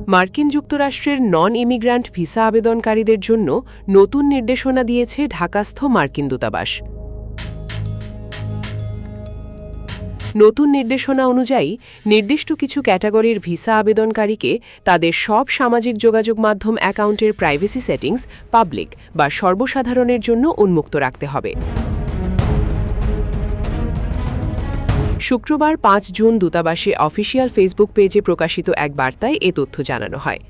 মার্কিন যুক্তরাষ্ট্রের নন immigrant visa আবেদনকারীদের জন্য নতুন নির্দেশনা দিয়েছে ঢাকাস্থ মার্কিন দূতাবাস। নতুন নির্দেশনা অনুযায়ী নির্দিষ্ট কিছু ক্যাটাগরির ভিসা আবেদনকারীকে তাদের সব সামাজিক যোগাযোগ মাধ্যম অ্যাকাউন্টের প্রাইভেসি সেটিংস পাবলিক বা সর্বসাধারণের জন্য উন্মুক্ত রাখতে হবে। শুক্রবার ৫ জুন দূতাবাসের অফিসিয়াল ফেসবুক পেজে প্রকাশিত এক বার্তায় এ তথ্য জানানো হয়।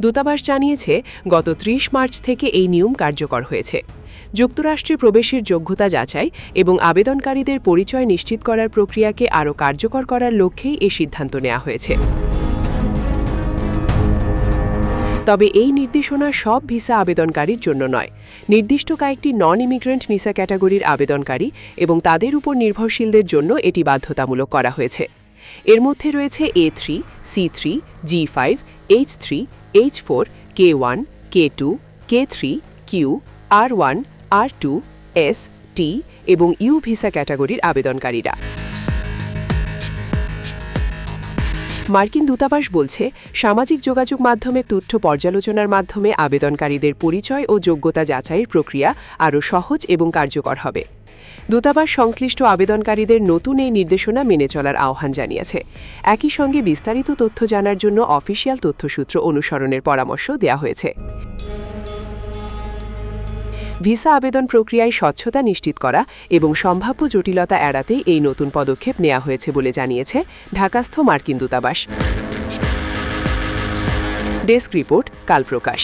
দূতাবাস জানিয়েছে, গত ৩০ মার্চ থেকে এই নিয়ম কার্যকর হয়েছে। যুক্তরাষ্ট্রে প্রবেশের যোগ্যতা যাচাই এবং আবেদনকারীদের পরিচয় নিশ্চিত করার প্রক্রিয়াকে আরও কার্যকর করার লক্ষ্যেই এই সিদ্ধান্ত নেওয়া হয়েছে। তবে এই নির্দেশনা সব ভিসা আবেদনকারীর জন্য নয়। নির্দিষ্ট কয়েকটি নন ইমিগ্রেন্ট ভিসা ক্যাটাগরির আবেদনকারী এবং তাদের উপর নির্ভরশীলদের জন্য এটি বাধ্যতামূলক করা হয়েছে। এর মধ্যে রয়েছে A3, C3, G5, H3, H4, K1, K2, K3, Q, R1, R2, S, T এবং U ভিসা ক্যাটাগরির আবেদনকারীরা। মার্কিন দূতাবাস বলছে, সামাজিক যোগাযোগ মাধ্যমে তথ্য পর্যালোচনার মাধ্যমে আবেদনকারীদের পরিচয় ও যোগ্যতা যাচাইয়ের প্রক্রিয়া আরও সহজ এবং কার্যকর হবে। দূতাবাস সংশ্লিষ্ট আবেদনকারীদের নতুন এই নির্দেশনা মেনে চলার আহ্বান জানিয়েছে। একই সঙ্গে বিস্তারিত তথ্য জানার জন্য অফিসিয়াল তথ্যসূত্র অনুসরণের পরামর্শ দেওয়া হয়েছে। ভিসা আবেদন প্রক্রিয়ায় স্বচ্ছতা নিশ্চিত করা এবং সম্ভাব্য জটিলতা এড়াতে এই নতুন পদক্ষেপ নেওয়া হয়েছে বলে জানিয়েছে ঢাকাস্থ মার্কিন দূতাবাস। ডেস্ক রিপোর্ট, কাল প্রকাশ।